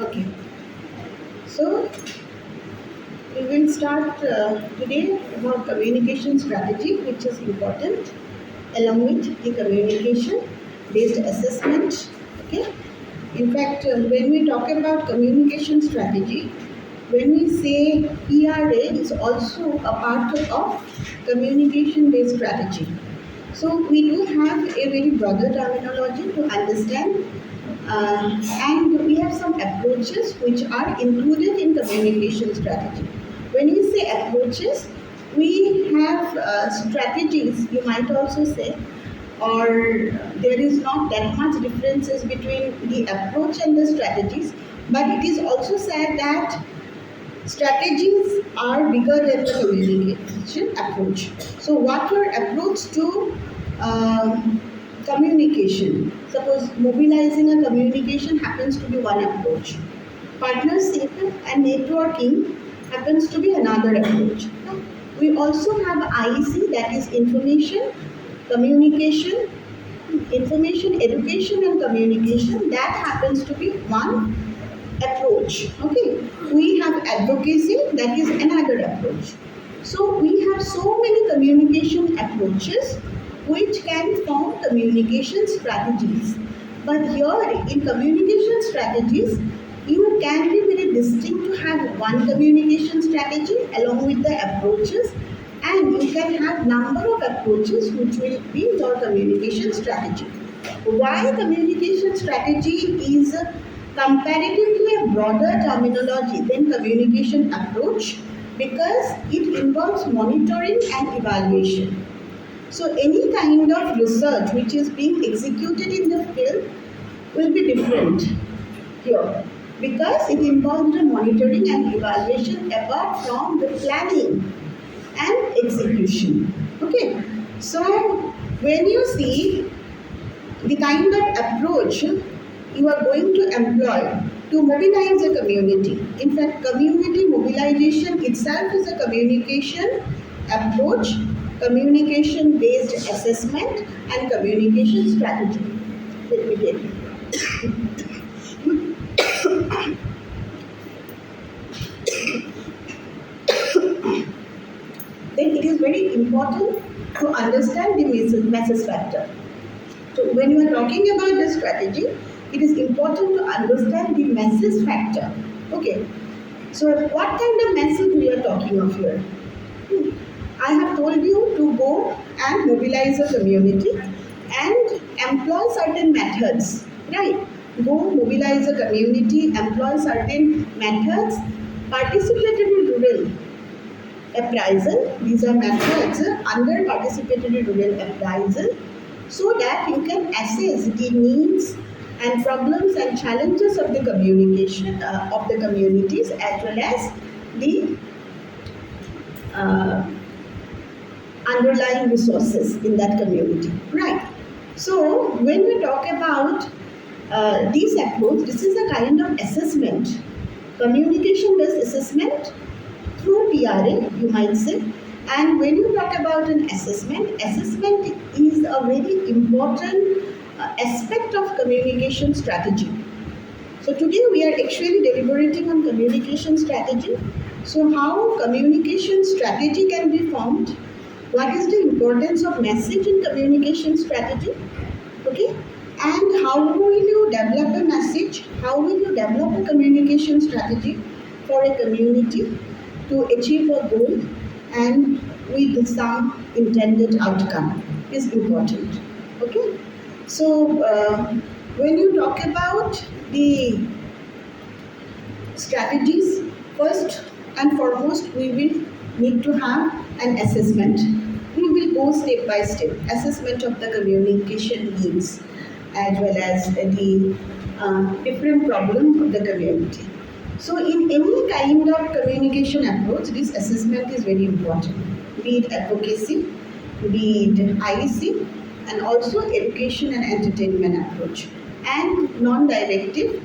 Okay, so we will start today about communication strategy, which is important, along with the communication-based assessment. Okay, in fact, when we talk about communication strategy, when we say PRA is also a part of communication-based strategy. So we do have a very broader terminology to understand, and we have some approaches which are included in communication strategy. When we say approaches, we have strategies, you might also say, or there is not that much differences between the approach and the strategies, but it is also said that strategies are bigger than the communication approach. So, what your approach to communication? Suppose mobilizing a communication happens to be one approach. Partnership and networking happens to be another approach. We also have IEC, that is information, communication, information, education, and communication. That happens to be one approach. Okay, we have advocacy, that is another approach. So we have so many communication approaches which can form communication strategies. But here in communication strategies, you can be very distinct to have one communication strategy along with the approaches, and you can have number of approaches which will be your communication strategy. Why communication strategy is comparatively a broader terminology than communication approach? Because it involves monitoring and evaluation. So any kind of research which is being executed in the field will be different here, because it involves the monitoring and evaluation apart from the planning and execution. Okay, so when you see the kind of approach you are going to employ to mobilize a community. In fact, community mobilization itself is a communication approach, communication based assessment, and communication strategy. Let me get it. Then it is very important to understand the message factor. So when you are talking about the strategy, it is important to understand the message factor. Okay. So what kind of message we are talking of here? I have told you to go and mobilize a community and employ certain methods, right? Go mobilize a community, employ certain methods, participate in rural appraisal. These are methods under participatory rural appraisal, so that you can assess the needs and problems and challenges of the communication of the communities, as well as the underlying resources in that community. Right. So when we talk about this approach, this is a kind of assessment, communication-based assessment through PRA, you might say. And when you talk about an assessment, assessment is a very important aspect of communication strategy. So today we are actually deliberating on communication strategy. So how communication strategy can be formed? What is the importance of message in communication strategy? Okay, and how will you develop a message? How will you develop a communication strategy for a community to achieve a goal and with some intended outcome is important. Okay, so when you talk about the strategies, first and foremost we will need to have an assessment. We will go step by step. Assessment of the communication needs, as well as the different problems of the community. So in any kind of communication approach, this assessment is very important. Be it advocacy, be it IEC, and also education and entertainment approach, and non-directive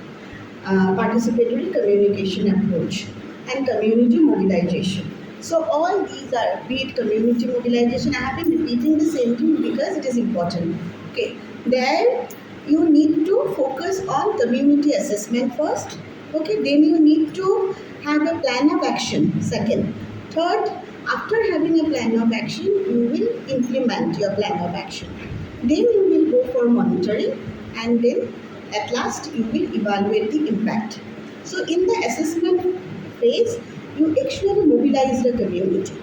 participatory communication approach, and community mobilization. So all these are, be it community mobilization, I have been repeating the same thing because it is important. Okay, there you need to focus on community assessment first, Okay, then you need to have a plan of action. Second. Third, after having a plan of action, you will implement your plan of action. Then you will go for monitoring, and then at last you will evaluate the impact. So in the assessment phase, you actually mobilize the community.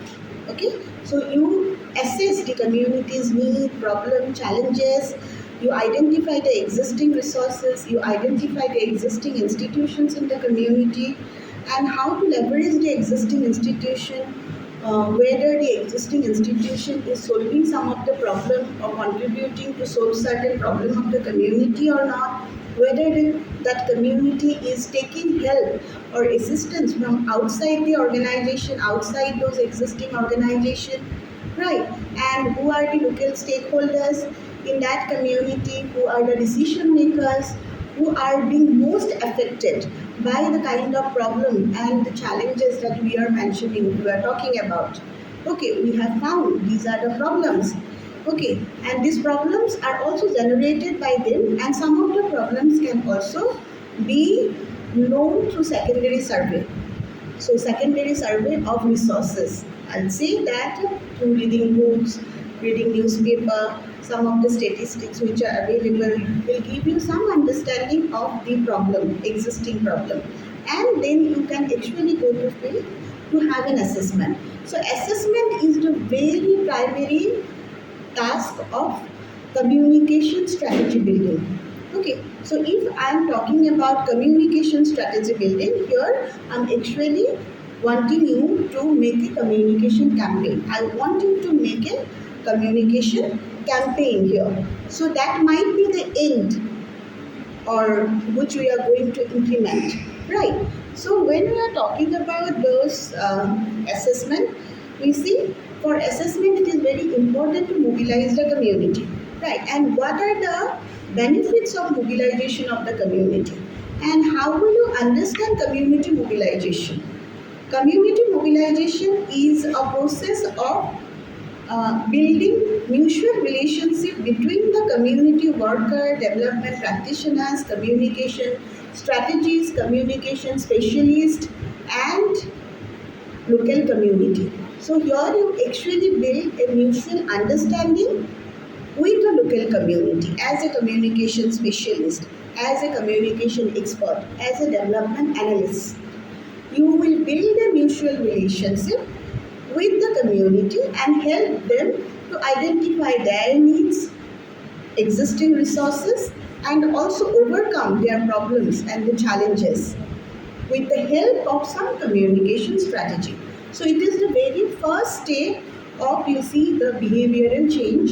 Okay, so you assess the community's need, problem, challenges. You identify the existing resources, you identify the existing institutions in the community, and how to leverage the existing institution, whether the existing institution is solving some of the problem or contributing to solve certain problem of the community or not, whether that community is taking help or assistance from outside the organization, outside those existing organization, right? And who are the local stakeholders in that community, who are the decision makers, who are being most affected by the kind of problem and the challenges that we are mentioning, we are talking about. Okay, we have found these are the problems. Okay, and these problems are also generated by them, and some of the problems can also be known through secondary survey. So secondary survey of resources. I'll say that through reading books, reading newspaper, some of the statistics which are available will give you some understanding of the problem, existing problem. And then you can actually go to field to have an assessment. So assessment is the very primary task of communication strategy building. Okay, so if I am talking about communication strategy building, here I am actually wanting you to make a communication campaign. I want you to make a communication campaign here. So that might be the end or which we are going to implement, right? So when we are talking about those assessment, we see for assessment it is very important to mobilize the community, right? And what are the benefits of mobilization of the community, and how will you understand community mobilization? Community mobilization is a process of building mutual relationship between the community worker, development practitioners, communication strategies, communication specialists, and local community. So here you actually build a mutual understanding with the local community as a communication specialist, as a communication expert, as a development analyst. You will build a mutual relationship with the community and help them to identify their needs, existing resources, and also overcome their problems and the challenges with the help of some communication strategy. So it is the very first step of, you see, the behavioral change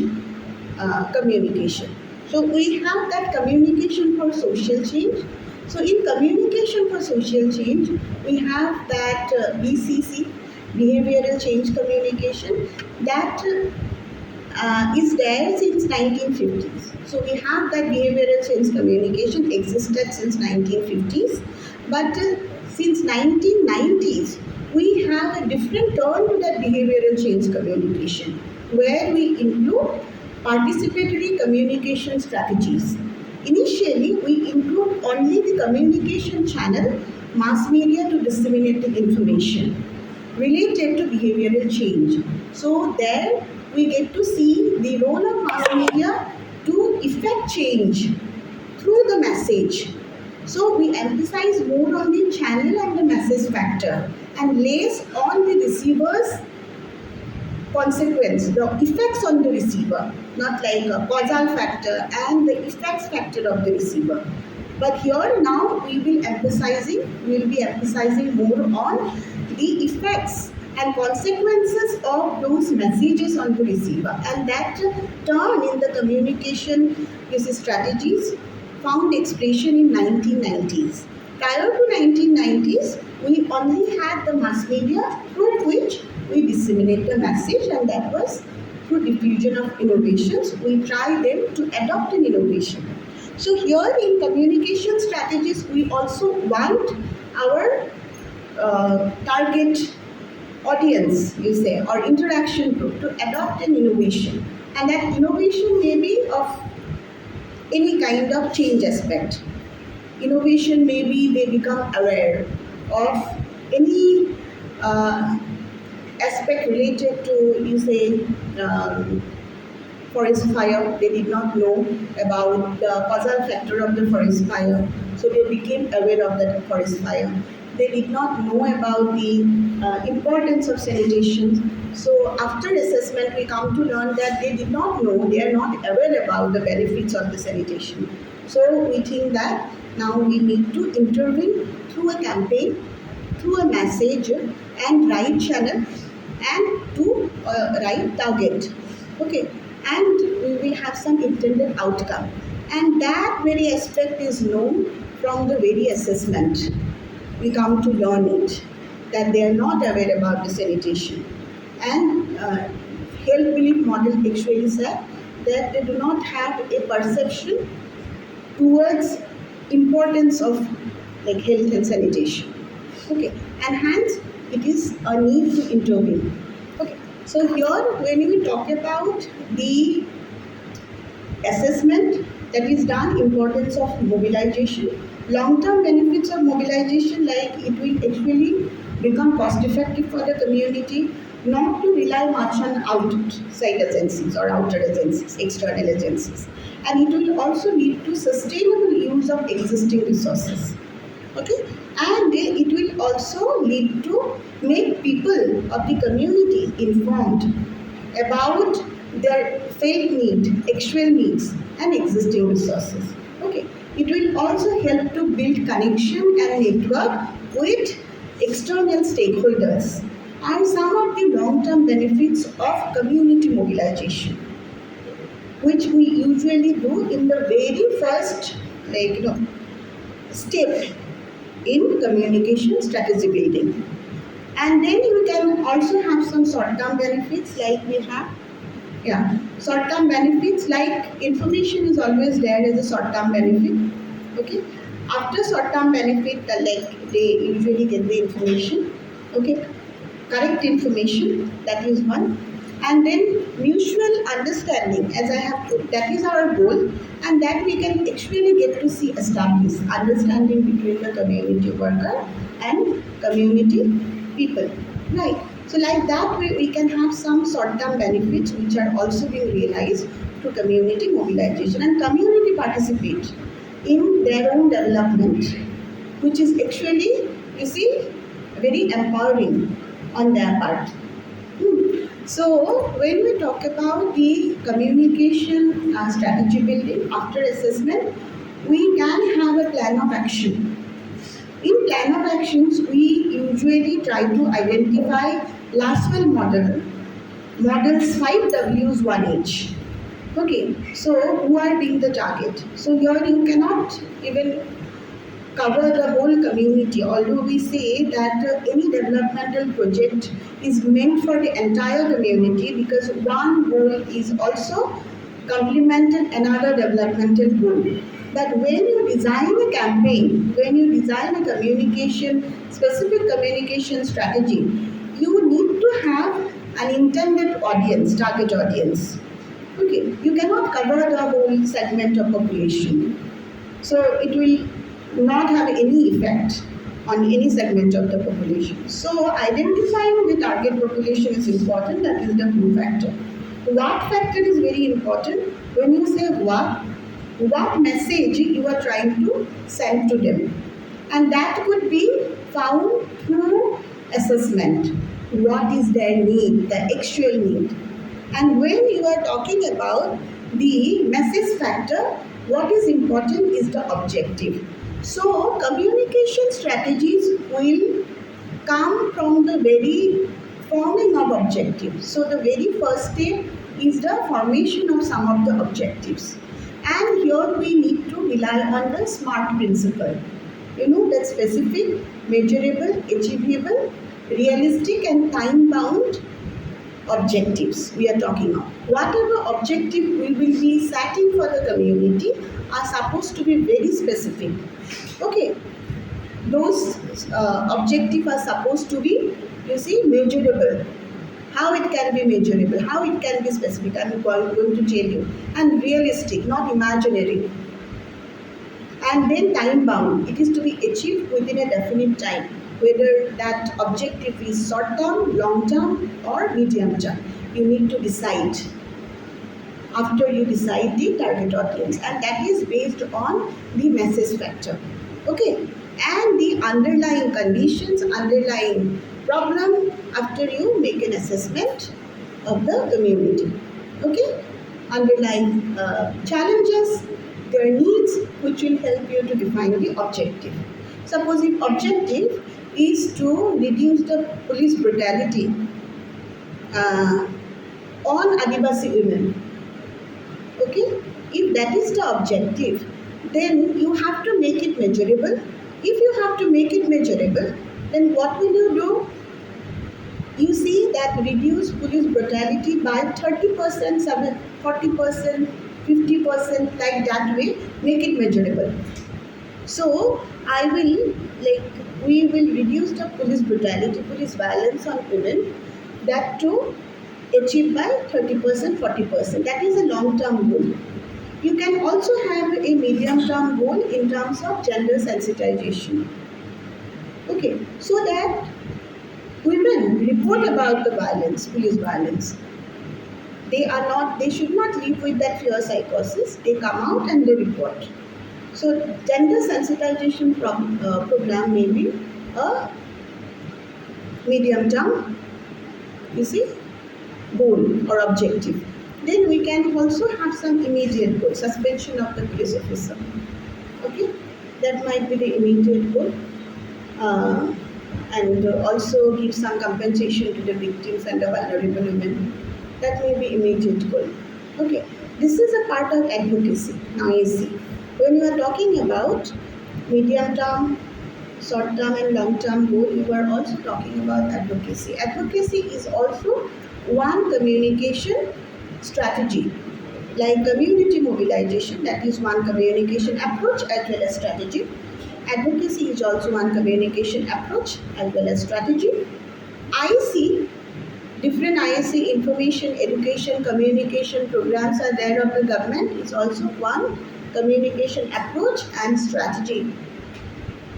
communication. So we have that communication for social change. So in communication for social change, we have that BCC, behavioral change communication, that is there since 1950s. So we have that behavioral change communication existed since 1950s, but since 1990s we have a different turn to that behavioral change communication, where we include participatory communication strategies. Initially, we include only the communication channel, mass media, to disseminate the information related to behavioral change. So there we get to see the role of mass media to effect change through the message. So we emphasize more on the channel and the message factor and less on the receiver's consequence, the effects on the receiver, not like a causal factor and the effects factor of the receiver. But here now we will be emphasizing more on the effects and consequences of those messages on the receiver, and that turn in the communication strategies found expression in 1990s. Prior to 1990s, we only had the mass media through which we disseminate the message, and that was through diffusion of innovations. We try them to adopt an innovation. So here in communication strategies, we also want our target audience, you say, or interaction group to adopt an innovation. And that innovation may be of any kind of change aspect. innovation, maybe they become aware of any aspect related to, you say, forest fire. They did not know about the causal factor of the forest fire, so they became aware of that forest fire. They did not know about the importance of sanitation. So after assessment, we come to learn that they did not know, they are not aware about the benefits of the sanitation. So we think that now we need to intervene through a campaign, through a message and right channel and to right target. Okay, and we will have some intended outcome. And that very aspect is known from the very assessment. We come to learn it that they are not aware about the sanitation. And health belief model actually said that they do not have a perception towards importance of like health and sanitation. Okay, and hence it is a need to intervene. Okay, so here when we talk about the assessment that is done, importance of mobilization, long-term benefits of mobilization, like it will actually become cost effective for the community, not to rely much on outside agencies or outer agencies, external agencies. And it will also lead to sustainable use of existing resources. Okay, and it will also lead to make people of the community informed about their felt need, actual needs, and existing resources. Okay, it will also help to build connection and network with external stakeholders and some of the long-term benefits of community mobilization, which we usually do in the very first, step in communication strategy building. And then you can also have some short-term benefits like we have. Yeah, short-term benefits like information is always there as a short-term benefit. Okay, after short-term benefit, like they usually get the information. Okay, correct information, that is one. And then mutual understanding, as I have put, that is our goal, and that we can actually get to see established understanding between the community worker and community people. Right. So like that way we can have some short-term benefits which are also being realized through community mobilization, and community participate in their own development, which is actually, you see, very empowering on their part. So when we talk about the communication strategy building after assessment, we can have a plan of action. In plan of actions, we usually try to identify Laswell models 5 Ws 1 H. Okay, so who are being the target? So here you cannot even cover the whole community, although we say that any developmental project is meant for the entire community, because one goal is also complemented another developmental goal. But when you design a campaign, when you design a specific communication strategy, you need to have an intended audience, target audience. Okay, you cannot cover the whole segment of population. So it will not have any effect on any segment of the population. So identifying the target population is important, that is the who factor. What factor is very important. When you say what message you are trying to send to them. And that could be found through assessment. What is their need, the actual need. And when you are talking about the message factor, what is important is the objective. So communication strategies will come from the very forming of objectives. So the very first step is the formation of some of the objectives. And here we need to rely on the SMART principle. You know, that specific, measurable, achievable, realistic and time-bound objectives we are talking of. Whatever objective we will be setting for the community are supposed to be very specific. Okay, those objectives are supposed to be, you see, measurable. How it can be measurable, how it can be specific, I am going to tell you. And realistic, not imaginary. And then time bound. It is to be achieved within a definite time, whether that objective is short term, long term, or medium term. You need to decide after you decide the target audience, and that is based on the message factor. Okay, and the underlying conditions, underlying problem after you make an assessment of the community. Okay, underlying challenges, their needs, which will help you to define the objective. Suppose if objective is to reduce the police brutality uh, on Adivasi women. Okay, if that is the objective, then you have to make it measurable. If you have to make it measurable, then what will you do? You see that reduce police brutality by 30%, 40%, 50%, like that way, make it measurable. So I will, we will reduce the police brutality, police violence on women, that too achieved by 30%, 40%. That is a long-term goal. You can also have a medium-term goal in terms of gender sensitization. Okay, so that women report about the violence, police violence. They should not live with that fear psychosis. They come out and they report. So gender sensitization program may be a medium term, you see, goal or objective. Then we can also have some immediate goal, suspension of the police officer. Okay, that might be the immediate goal. And also give some compensation to the victims and the vulnerable women. That may be immediate goal. Okay, this is a part of advocacy. Now you see, when you are talking about medium term, short term and long term goal, you are also talking about advocacy. Advocacy is also one communication strategy, like community mobilization, that is one communication approach as well as strategy. Advocacy is also one communication approach as well as strategy. IC, different IC information, education, communication programs are there of the government, is also one communication approach and strategy.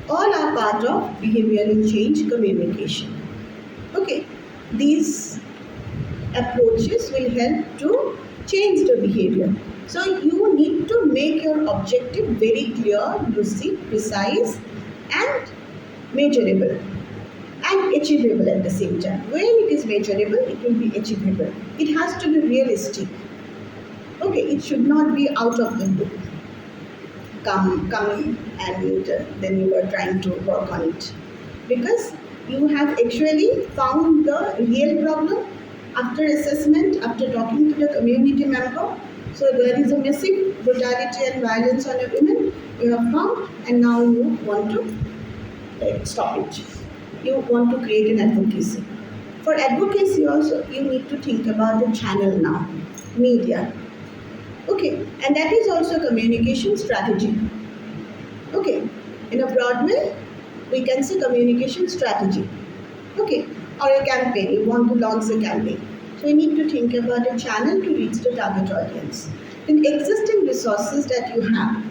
All are part of behavioral change communication. Okay, these approaches will help to change the behavior. So you need to make your objective very clear, lucid, precise, and measurable and achievable at the same time. When it is measurable, it will be achievable. It has to be realistic. Okay, it should not be out of the blue. Come, and then you are trying to work on it, because you have actually found the real problem after assessment, after talking to the community member. So there is a massive brutality and violence on a women you have found, and now you want to stop it. You want to create an advocacy. For advocacy also, you need to think about the channel now, media. Okay, and that is also communication strategy. Okay, in a broad way, we can say communication strategy. Okay, or a campaign, you want to launch a campaign. So you need to think about a channel to reach the target audience. In existing resources that you have,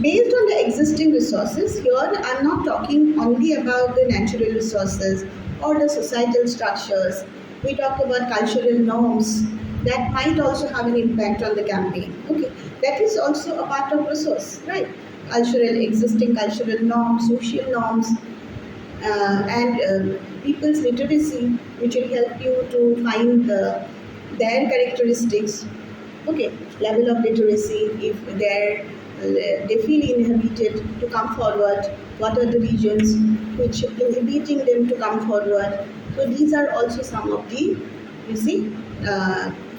based on the existing resources, here I'm not talking only about the natural resources or the societal structures. We talk about cultural norms that might also have an impact on the campaign. Okay, that is also a part of resource, right? Existing cultural norms, social norms, and people's literacy, which will help you to find their characteristics. Okay, level of literacy, if they feel inhibited to come forward, what are the regions which are inhibiting them to come forward. So these are also some of the, you see,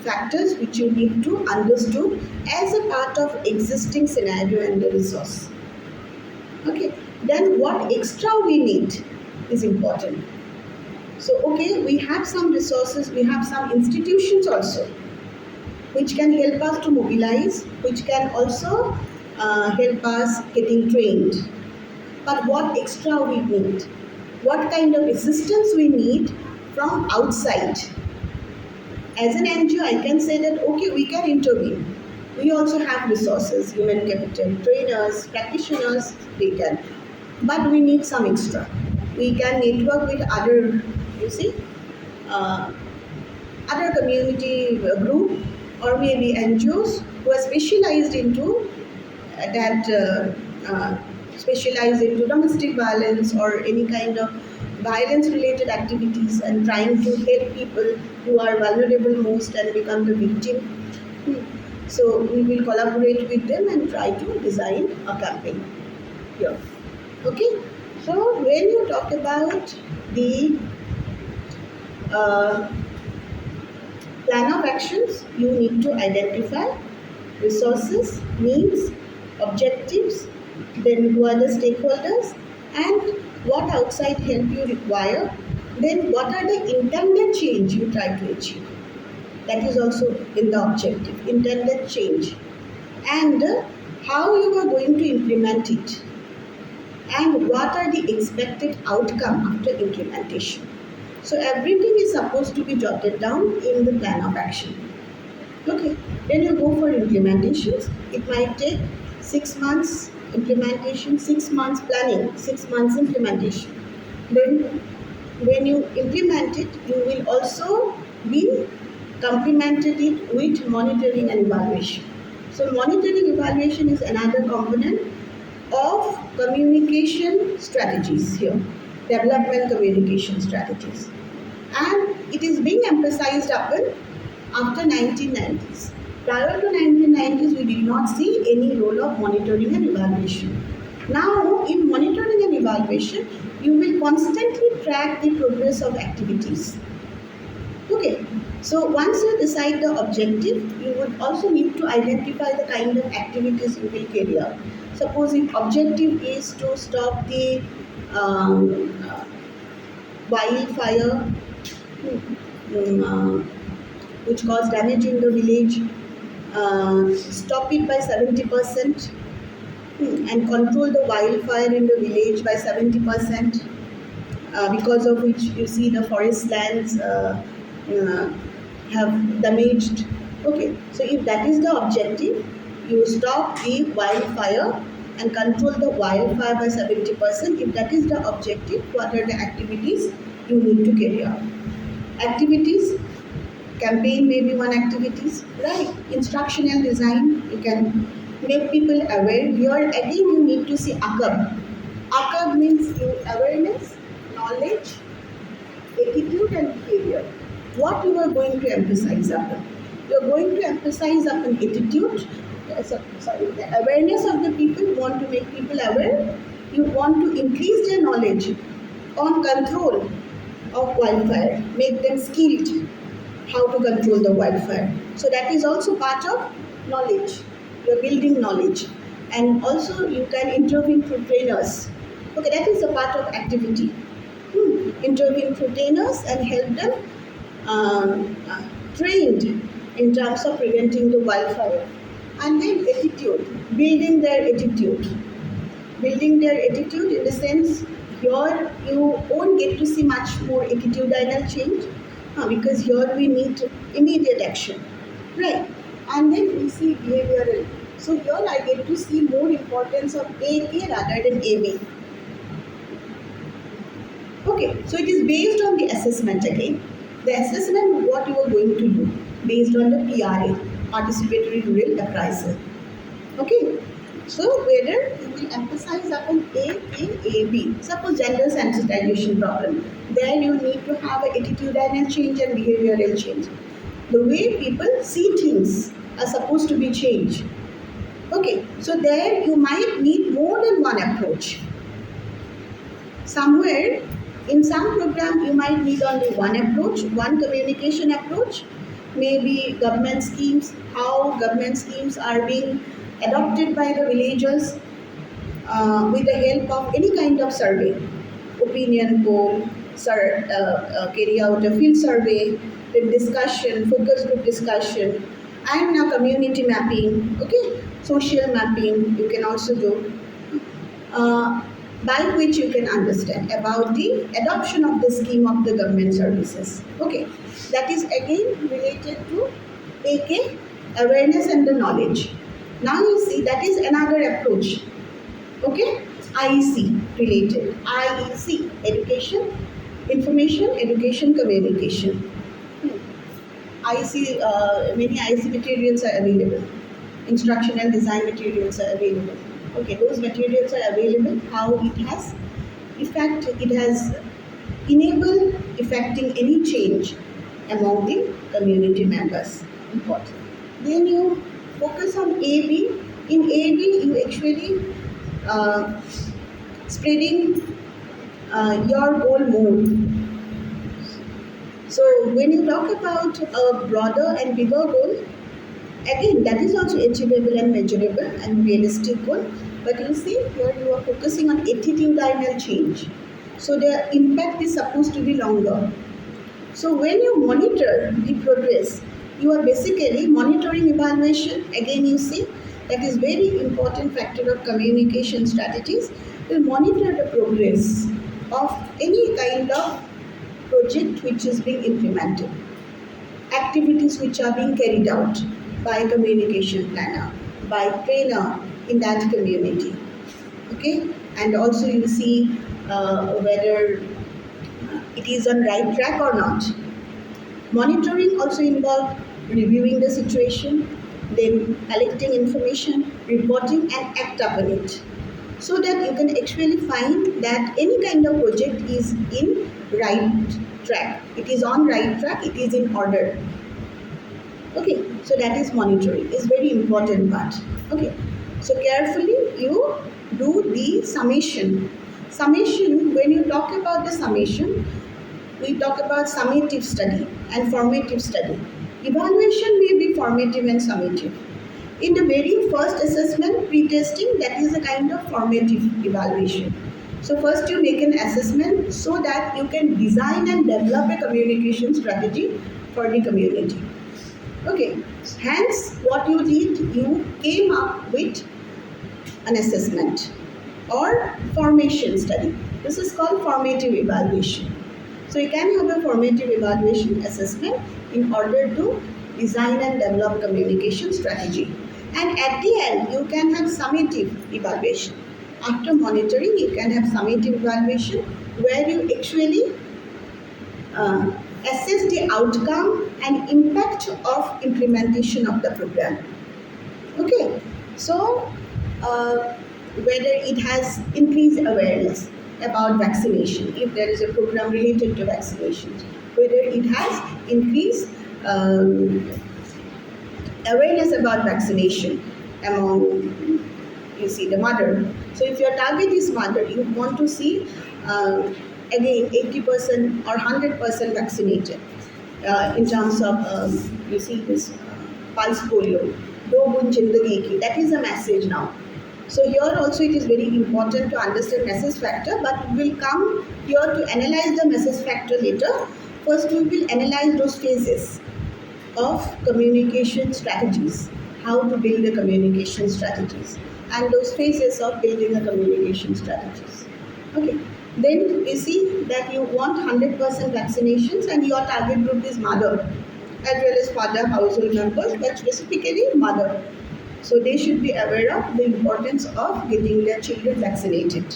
factors which you need to understood as a part of existing scenario and the resource. Okay, then what extra we need is important. So okay, we have some resources, we have some institutions also which can help us to mobilize, which can also help us getting trained. But what extra we need? What kind of assistance we need from outside? As an NGO, I can say that okay, we can intervene. We also have resources, human capital, trainers, practitioners, they can. But we need some extra. We can network with other, you see, uh, other community group or maybe NGOs who are specialized into that specialize into domestic violence or any kind of violence related activities and trying to help people who are vulnerable most and become the victim. So we will collaborate with them and try to design a campaign here. Okay, so when you talk about the uh, plan of actions, you need to identify resources, needs, objectives, then who are the stakeholders, and what outside help you require, then what are the intended change you try to achieve. That is also in the objective, intended change, and how you are going to implement it, and what are the expected outcome after implementation. So everything is supposed to be jotted down in the plan of action. Okay, then you go for implementations. It might take 6 months implementation, 6 months planning, 6 months implementation. Then, when you implement it, you will also be complemented it with monitoring and evaluation. So, monitoring evaluation is another component of communication strategies here, development communication strategies, and it is being emphasized upon after 1990s. Prior to 1990s, we did not see any role of monitoring and evaluation. Now, in monitoring and evaluation, you will constantly track the progress of activities. Okay, so once you decide the objective, you would also need to identify the kind of activities you will carry out. Suppose if objective is to stop the wildfire, which caused damage in the village, stop it by 70%, and control the wildfire in the village by 70%, because of which you see the forest lands uh, have damaged. Okay, so if that is the objective, you stop the wildfire and control the wildfire by 70%. If that is the objective, what are the activities you need to carry out? Activities, campaign may be one activities, right? Instructional design, you can make people aware. Here again you need to see ACAB. ACAB means awareness, knowledge, attitude and behavior. What you are going to emphasize upon? You are going to emphasize upon attitude, the awareness of the people, you want to make people aware, you want to increase their knowledge on control of wildfire, make them skilled how to control the wildfire. So that is also part of knowledge. You are building knowledge. And also you can intervene through trainers. Okay, that is a part of activity. Intervene through trainers and help them trained in terms of preventing the wildfire. And then attitude, building their attitude. Building their attitude in the sense here you won't get to see much more attitudinal change, because here we need immediate action, right? And then we see behavioral. So here I get to see more importance of AK rather than AB. Okay, so it is based on the assessment again. The assessment what you are going to do based on the PRA, participatory rural appraisal. Okay, so whether you will emphasize upon A, suppose gender sensitization problem, there you need to have an attitudinal change and behavioral change. The way people see things are supposed to be changed. Okay, so there you might need more than one approach. Somewhere in some program you might need only one approach, one communication approach, maybe government schemes, how government schemes are being adopted by the villagers with the help of any kind of survey, opinion poll, carry out a field survey, with discussion, focus group discussion, and now community mapping, okay, social mapping you can also do, by which you can understand about the adoption of the scheme of the government services. Okay, that is again related to AK awareness and the knowledge. Now you see that is another approach. Okay, IEC related. IEC, education, information, education, communication. IEC, many IEC materials are available. Instruction and design materials are available. Okay, those materials are available. How it has effect? It has enable effecting any change among the community members. Important. Then you focus on AB. In AB, you actually uh, spreading your goal more. So when you talk about a broader and bigger goal, again that is also achievable and measurable and realistic goal. But you see here you are focusing on attitudinal change. So the impact is supposed to be longer. So when you monitor the progress, you are basically monitoring evaluation. Again, you see that is very important factor of communication strategies. You monitor the progress of any kind of project which is being implemented, activities which are being carried out by communication planner, by trainer in that community. Okay, and also you see whether it is on right track or not. Monitoring also involves reviewing the situation, then collecting information, reporting, and act upon it. So that you can actually find that any kind of project is in right track. It is on right track, it is in order. Okay, so that is monitoring, is very important part. Okay, so carefully you do the summation. Summation, when you talk about the summation, we talk about summative study and formative study. Evaluation may be formative and summative. In the very first assessment, pre-testing, that is a kind of formative evaluation. So first you make an assessment so that you can design and develop a communication strategy for the community. Okay, hence what you did, you came up with an assessment or formation study. This is called formative evaluation. So you can have a formative evaluation assessment in order to design and develop communication strategy. And at the end, you can have summative evaluation. After monitoring, you can have summative evaluation where you actually assess the outcome and impact of implementation of the program. Okay, so whether it has increased awareness about vaccination, if there is a program related to vaccinations, whether it has increased awareness about vaccination among, you see, the mother. So if your target is mother, you want to see again 80% or 100% vaccinated in terms of you see this pulse polio, do bun jindagi ki, that is a message now. So here also it is very important to understand message factor, but we will come here to analyze the message factor later. First we will analyze those phases of communication strategies, how to build the communication strategies, and those phases of building the communication strategies. Okay, then you see that you want 100% vaccinations and your target group is mother as well as father household members, but specifically mother. So they should be aware of the importance of getting their children vaccinated.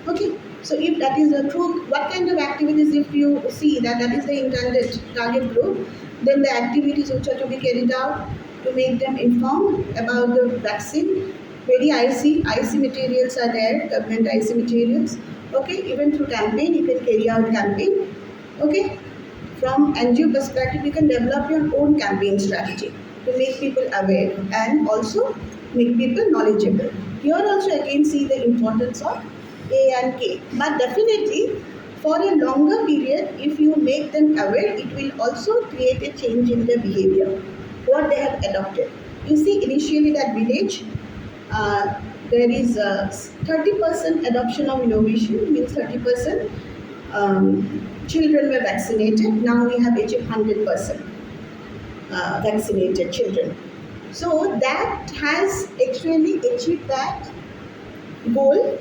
Okay, so if that is the true, what kind of activities, if you see that that is the intended target group, then the activities which are to be carried out to make them informed about the vaccine. Very IC materials are there, government IC materials. Okay, even through campaign, you can carry out campaign. Okay, from NGO perspective, you can develop your own campaign strategy to make people aware and also make people knowledgeable. Here also again see the importance of A and K. But definitely for a longer period, if you make them aware, it will also create a change in their behavior, what they have adopted. You see initially that village, there is 30% adoption of innovation, means 30% children were vaccinated. Now we have achieved 100%. Vaccinated children. So that has actually achieved that goal,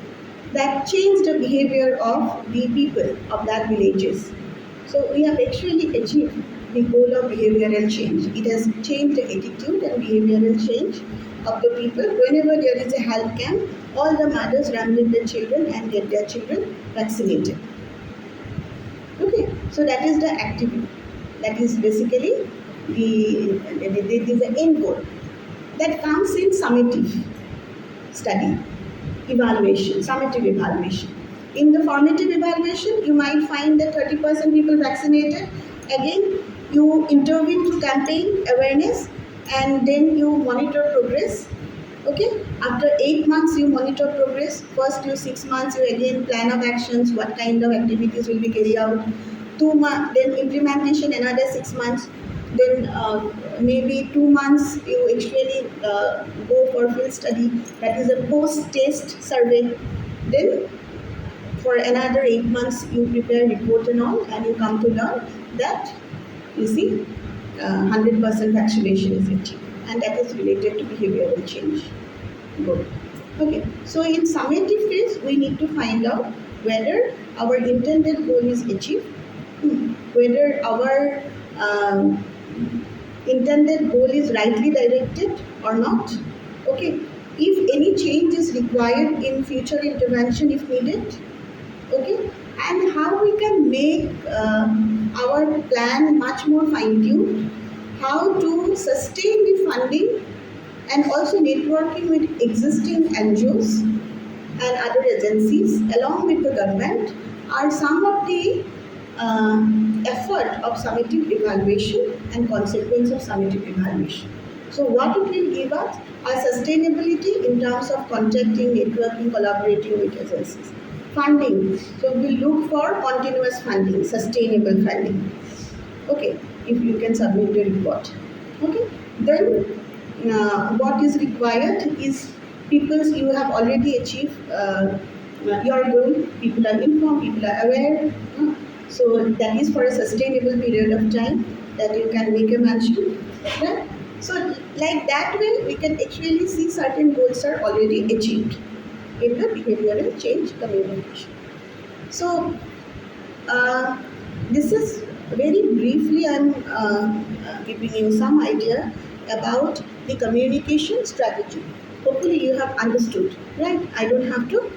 that changed the behavior of the people of that villages. So we have actually achieved the goal of behavioral change. It has changed the attitude and behavioral change of the people. Whenever there is a health camp, all the mothers run with their children and get their children vaccinated. Okay, so that is the activity. That is basically the end goal. That comes in summative study, evaluation, summative evaluation. In the formative evaluation, you might find that 30% people vaccinated. Again, you intervene through campaign awareness and then you monitor progress. Okay, after 8 months you monitor progress. First 6 months you again plan of actions, what kind of activities will be carried out. 2 months, then implementation another 6 months. Then maybe 2 months you actually go for field study, that is a post-test survey. Then for another 8 months you prepare report and all, and you come to learn that you see 100% vaccination is achieved, and that is related to behavioral change. Good. Okay, so in summative phase we need to find out whether our intended goal is achieved, whether our intended goal is rightly directed or not. Okay, if any change is required in future intervention if needed. Okay, and how we can make our plan much more fine-tuned, how to sustain the funding and also networking with existing NGOs and other agencies along with the government are some of the effort of summative evaluation and consequence of summative evaluation. So what it will give us are sustainability in terms of contacting, networking, collaborating with agencies. Funding. So we look for continuous funding, sustainable funding. Okay, if you can submit the report. Okay, then what is required is you have already achieved your goal, people are informed, people are aware. So that is for a sustainable period of time that you can make a mention. Right? So like that way we can actually see certain goals are already achieved in the behavioral change communication. So this is very briefly I'm giving you some idea about the communication strategy. Hopefully you have understood, right? I don't have to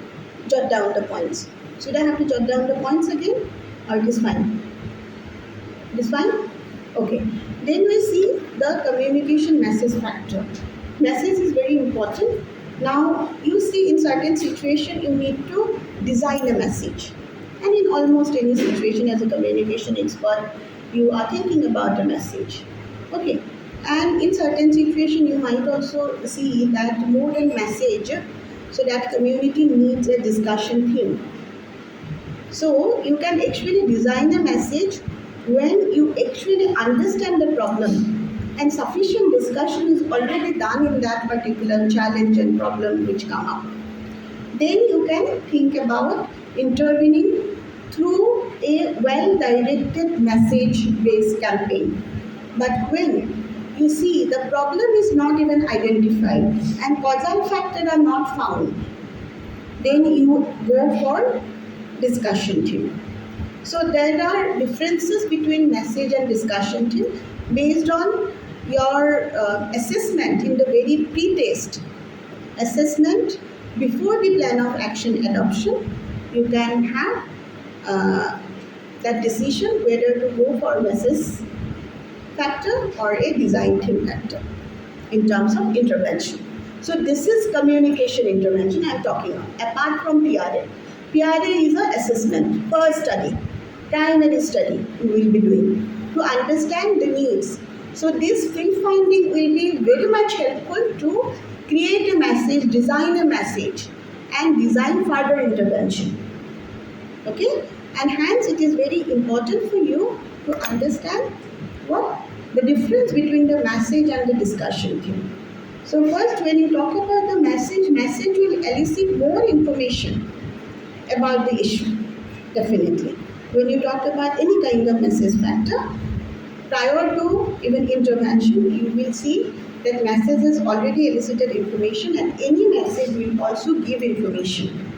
jot down the points. Should I have to jot down the points again, or it is fine? It is fine? Okay. Then we see the communication message factor. Message is very important. Now you see in certain situation you need to design a message. And in almost any situation as a communication expert, you are thinking about a message. Okay. And in certain situation you might also see that more than message, so that community needs a discussion theme. So you can actually design a message when you actually understand the problem and sufficient discussion is already done in that particular challenge and problem which come up. Then you can think about intervening through a well-directed message-based campaign. But when you see the problem is not even identified and causal factors are not found, then you go for discussion team. So there are differences between message and discussion team based on your assessment in the very pre-test assessment before the plan of action adoption. You can have that decision whether to go for message factor or a design team factor in terms of intervention. So this is communication intervention I am talking about, apart from PRA. PRA is an assessment per study, primary study you will be doing to understand the needs. So this field finding will be very much helpful to create a message, design a message and design further intervention. Okay, and hence it is very important for you to understand what the difference between the message and the discussion theme. So first, when you talk about the message will elicit more information about the issue, definitely. When you talk about any kind of message factor, prior to even intervention, you will see that message has already elicited information and any message will also give information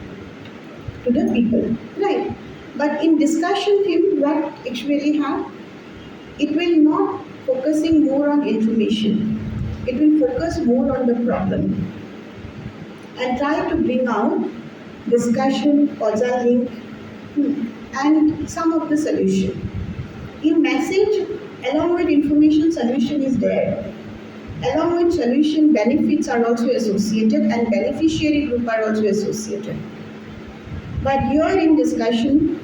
to the people, right? But in discussion theme, what actually have? It will not focusing more on information. It will focus more on the problem and try to bring out discussion, causal link, and some of the solution. In message, along with information, solution is there. Along with solution, benefits are also associated and beneficiary group are also associated. But here in discussion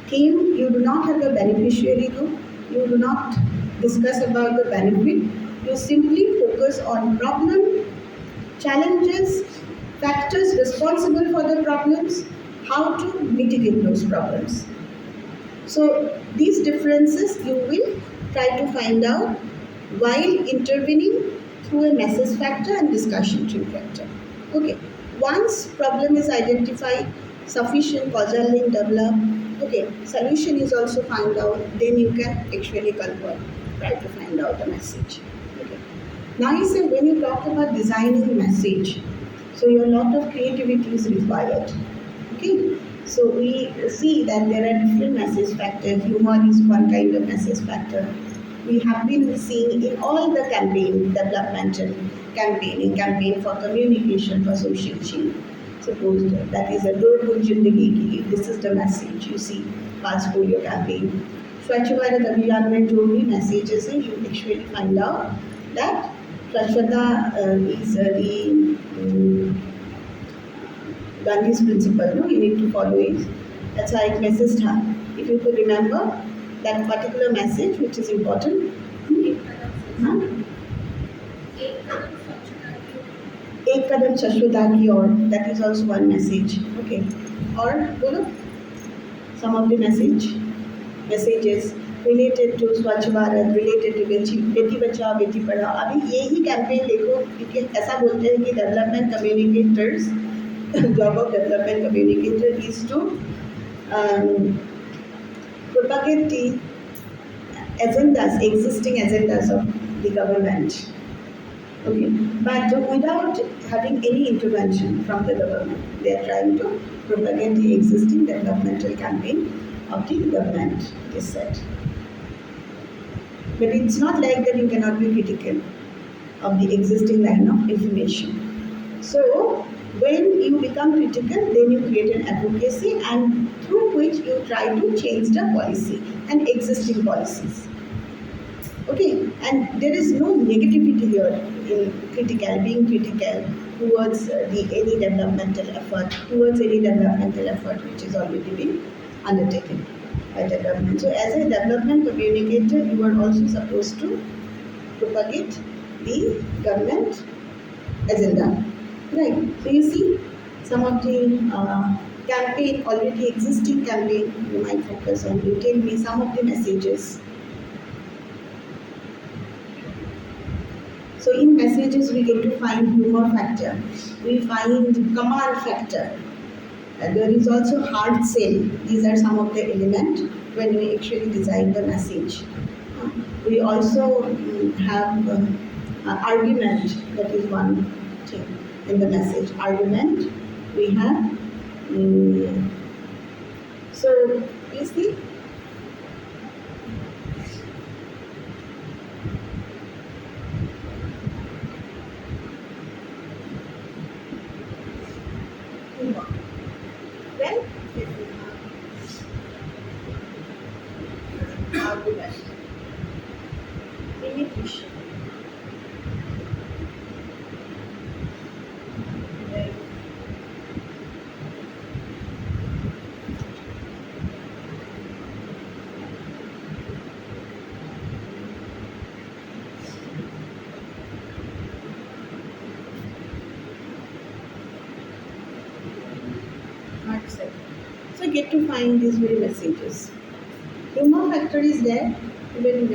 theme, you do not have a beneficiary group, you do not discuss about the benefit, you simply focus on problem, challenges, factors responsible for the problems, how to mitigate those problems. So these differences you will try to find out while intervening through a message factor and discussion tree factor. Okay. Once problem is identified, sufficient causal link developed, okay, solution is also found out, then you can actually convert, try to find out the message. Okay. Now you say when you talk about designing message, so a lot of creativity is required. Okay. So we see that there are different message factors. Humor is one kind of message factor. We have been seeing in all the campaign, developmental campaign for communication, for social change. Suppose that is a Durgun Jindagi Ki. This is the message you see, past polio campaign. Swachh Bharat Abhiyan mein jo bhi messages hai, you actually find out that Swachhata is the Gandhi's principle, no? You need to follow it. That's why it message tha. If you could remember that particular message which is important. Huh? एक कदम स्वच्छता की ओर, that is also one message. Okay. और बोलो some of the messages related to स्वच्छ Bharat, related to Beti Bachao Beti Padhao. अभी यही campaign देखो, क्योंकि ऐसा बोलते हैं कि development communicators job of development communicator is to propagate the existing agendas of the government. Okay, but without having any intervention from the government, they are trying to propagate the existing developmental campaign of the government. It is said, but it's not like that you cannot be critical of the existing line of information. So when you become critical, then you create an advocacy and through which you try to change the policy and existing policies. Okay, and there is no negativity here in being critical towards any developmental effort, which is already being undertaken by the government. So as a development communicator, you are also supposed to propagate the government agenda. Right. So you see some of the campaign, already existing campaign, you might focus on. You tell me some of the messages. So in messages we get to find humor factor, we find command factor. There is also hard sell. These are some of the elements when we actually design the message. We also have argument, that is one thing. In the message argument we have so you see then argument imitation. So get to find these very messages. Humor factor is there when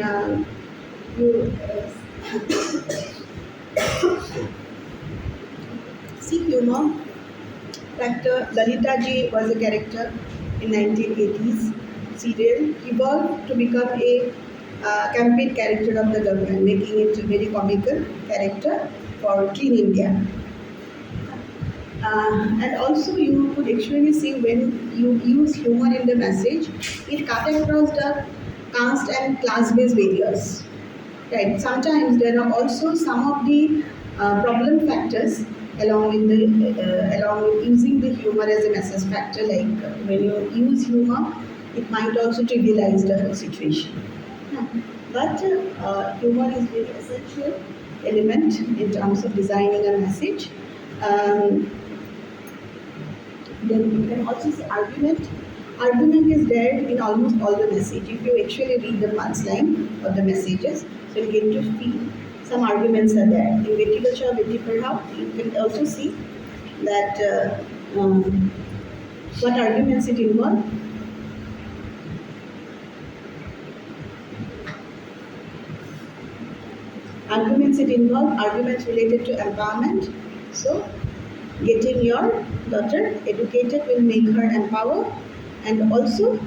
you see humor factor. Lalita ji was a character in 1980s serial, evolved to become a campaign character of the government, making it a very comical character for Clean India. And also you could actually see when you use humor in the message, it cut across the caste and class-based barriers. Right. Sometimes there are also some of the problem factors along with using the humor as a message factor. Like when you use humor, it might also trivialize the whole situation. Yeah. But humor is very essential element in terms of designing a message. Um, then you can also see argument. Argument is there in almost all the message. If you actually read the punchline of the messages, so you get to feel some arguments are there. In Beti Bachao Beti Padhao, you can also see that what arguments it involves. Arguments it involves arguments related to empowerment. So getting your daughter educated will make her empowered and also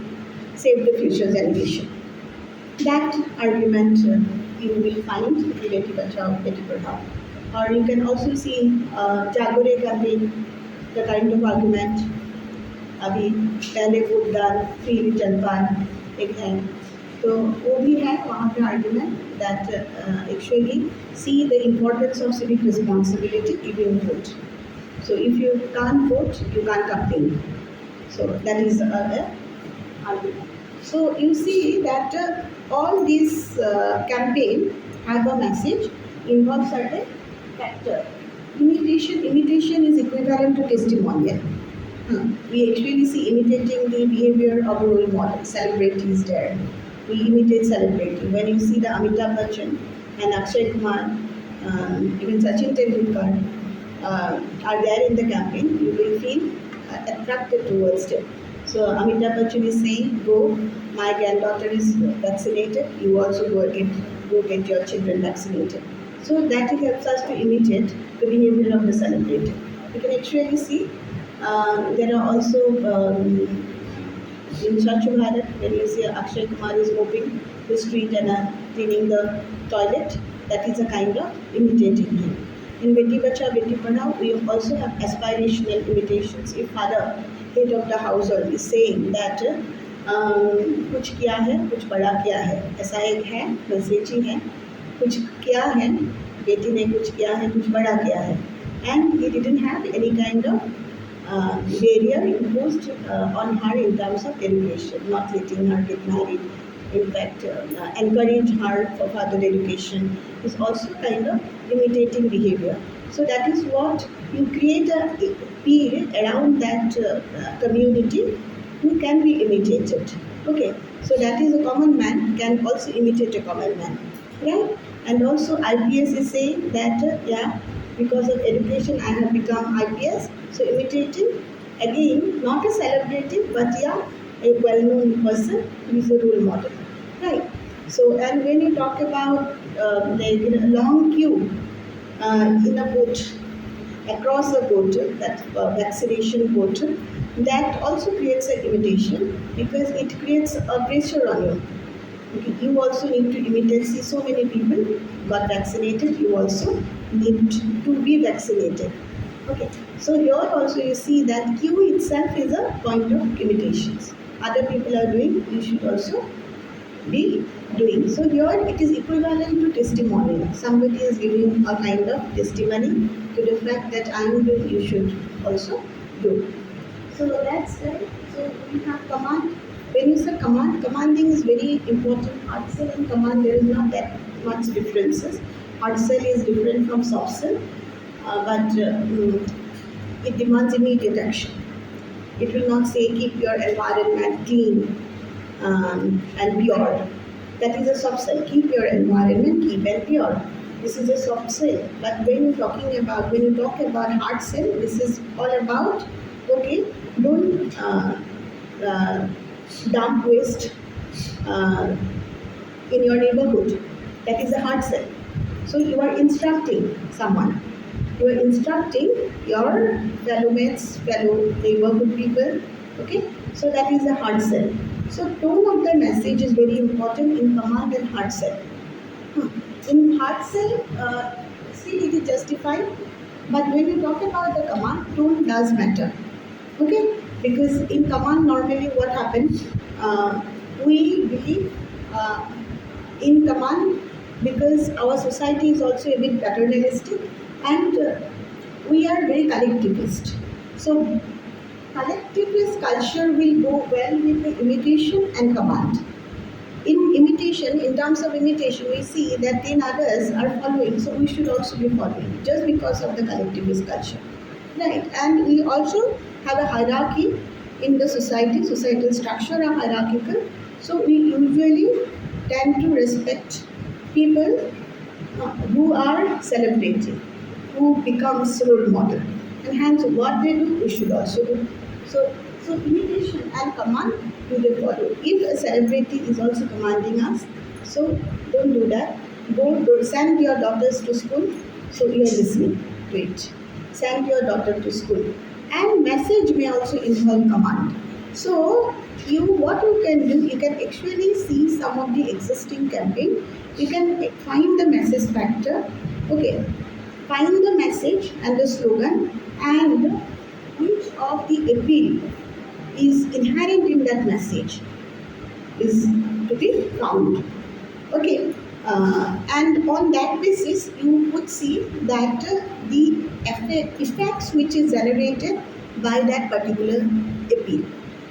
save the future generation. That argument you will find in Beti Bachao Beti Padhao. Or you can also see Jagore campaign, the kind of argument अभी पहले vote दान free जलपान एक है तो वो भी है वहाँ पे argument that actually see the importance of civic responsibility even vote. So if you can't vote, you can't campaign. So that is a argument. So you see that all these campaign have a message, involve certain factor. Imitation is equivalent to testimonial. We actually see imitating the behavior of a role model, celebrities there. We imitate celebrity. When you see the Amitabh Bachchan and Akshay Kumar, even Sachin Tendulkar are there in the campaign, you will feel attracted towards them. So Amitabh Bachchan is saying, "Go, my granddaughter is vaccinated. You also go get your children vaccinated." So that helps us to imitate the behavior of the celebrity. You can actually see there are also in Swachh Bharat, when you see Akshay Kumar is mopping the street and cleaning the toilet, that is a kind of imitating him. In Beti Bachao Beti Padhao, we also have aspirational imitations. If father, head of the household, is saying that कुछ किया है, कुछ बड़ा किया है, ऐसा एक है, मैसेज ही है, कुछ किया है, बेटी ने कुछ किया है, कुछ बड़ा किया है, and he didn't have any kind of barrier imposed on her in terms of education, not letting her get married. In fact, encourage her for further education is also kind of imitating behavior. So that is what you create a peer around that community who can be imitated. Okay, so that is a common man can also imitate a common man, right? And also IPS is saying that yeah, because of education I have become IPS. So imitating again, not a celebrity, but yeah, a well-known person who is a role model, right? So and when you talk about like in a long queue in a boat, across the boat, that vaccination boat, that also creates an imitation because it creates a pressure on you. Okay, you also need to imitate. See, so many people got vaccinated. You also need to be vaccinated. Okay, so here also you see that queue itself is a point of imitations. Other people are doing, you should also be doing. So here it is equivalent to testimonial. Somebody is giving a kind of testimony to the fact that I am doing, you should also do. So that's right. So we have command. When you say command, commanding is very important. Hard sell and command, there is not that much differences. Hard sell is different from soft sell, but it demands immediate action. It will not say keep your environment clean and pure. That is a soft sell. Keep your environment keep and pure. This is a soft sell. But when you talk about hard sell, this is all about okay. Don't dump waste in your neighborhood. That is a hard sell. So you are instructing someone. You are instructing your fellow mates, fellow neighborhood people. Okay. So that is a hard sell. So tone of the message is very important in command and hard sell. In hard sell, still it is justified. But when you talk about the command, tone does matter. Okay, because in command normally what happens, we believe uh, in command, because our society is also a bit paternalistic, and we are very collectivist. So collectivist culture will go well with the imitation and command. In imitation, in terms of imitation, we see that 10 others are following, so we should also be following, just because of the collectivist culture. Right, and we also have a hierarchy in the society, societal structure are hierarchical, so we usually tend to respect people who are celebrating, who becomes role model, and hence what they do, we should also do. So, so imitation and command do they follow. If a celebrity is also commanding us, so don't do that. Go send your daughters to school, so you are listening to it. Send your daughter to school, and message may also involve command. So what you can do, you can actually see some of the existing campaign. You can find the message factor. Okay, find the message and the slogan, and which of the appeal is inherent in that message is to be found. Okay, and on that basis, you would see that the effects which is generated by that particular appeal.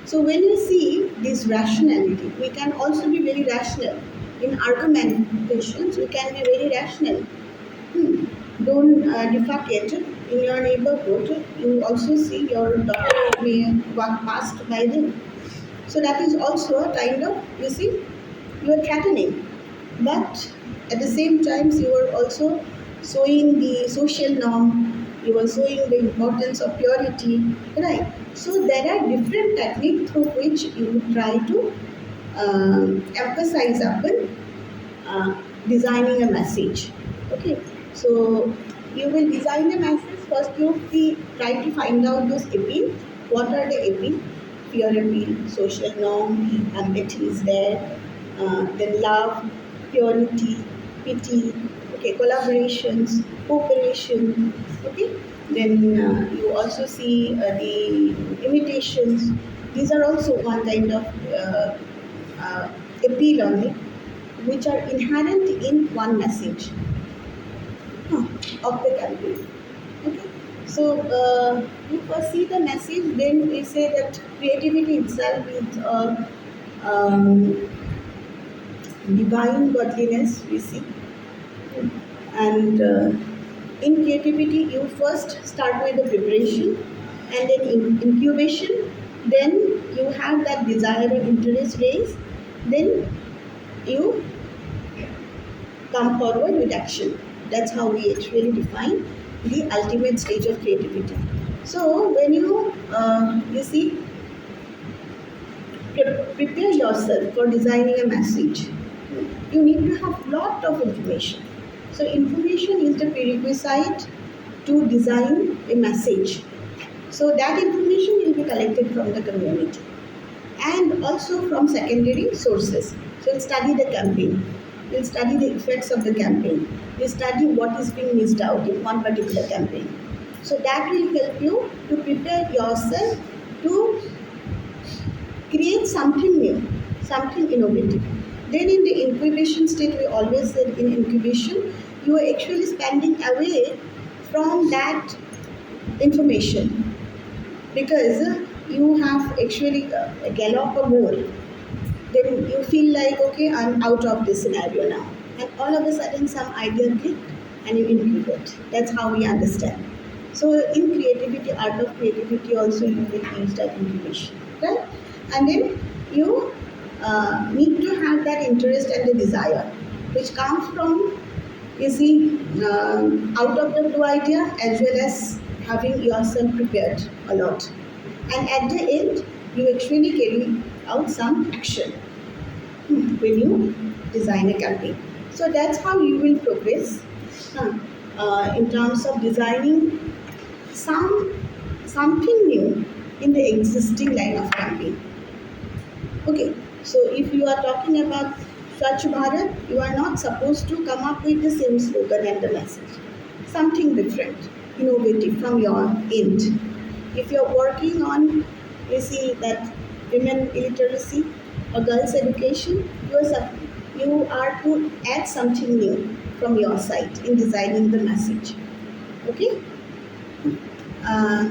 So when you see this rationality, we can also be very rational in argumentations. We can be very rational. Don't defecate in your neighborhood. You also see your daughter may walk past by them. So that is also a kind of, you see, you are threatening, but at the same time you are also showing the social norm, you are showing the importance of purity, right? So there are different techniques through which you try to emphasize upon designing a message. Okay, so you will design a message. First you try to find out those appeal. What are the appeal? Peer appeal, social norm, empathy is there, then love, purity, pity, okay, collaborations, cooperation, okay. Then you also see the imitations. These are also one kind of appeal only, which are inherent in one message of the campaign. Okay. So you first see the message, then we say that creativity itself is um, divine godliness, we see. And in creativity, you first start with the preparation, and then incubation, then you have that desire and interest raised, then you come forward with action. That's how we actually define the ultimate stage of creativity. So when you see, prepare yourself for designing a message. You need to have lot of information. So information is the prerequisite to design a message. So that information will be collected from the community and also from secondary sources. So you'll study the campaign, you'll study the effects of the campaign, you'll study what is being missed out in one particular campaign. So that will help you to prepare yourself to create something new, something innovative. Then in the incubation state, we always said in incubation, you are actually spending away from that information, because you have actually a gallop or more. Then you feel like, okay, I'm out of this scenario now. And all of a sudden some idea clicked and you incubate. That's how we understand. So in creativity, art of creativity also you will use that incubation, right? And then you need to have that interest and the desire, which comes from, you see, out of the blue idea, as well as having yourself prepared a lot. And at the end, you actually carry out some action when you design a campaign. So that's how you will progress in terms of designing something new in the existing line of campaign. Okay, so if you are talking about Swachh Bharat, you are not supposed to come up with the same slogan and the message. Something different, innovative from your end. If you are working on, you see that women illiteracy or girls education, you are you are to add something new from your side in designing the message. Okay? Uh,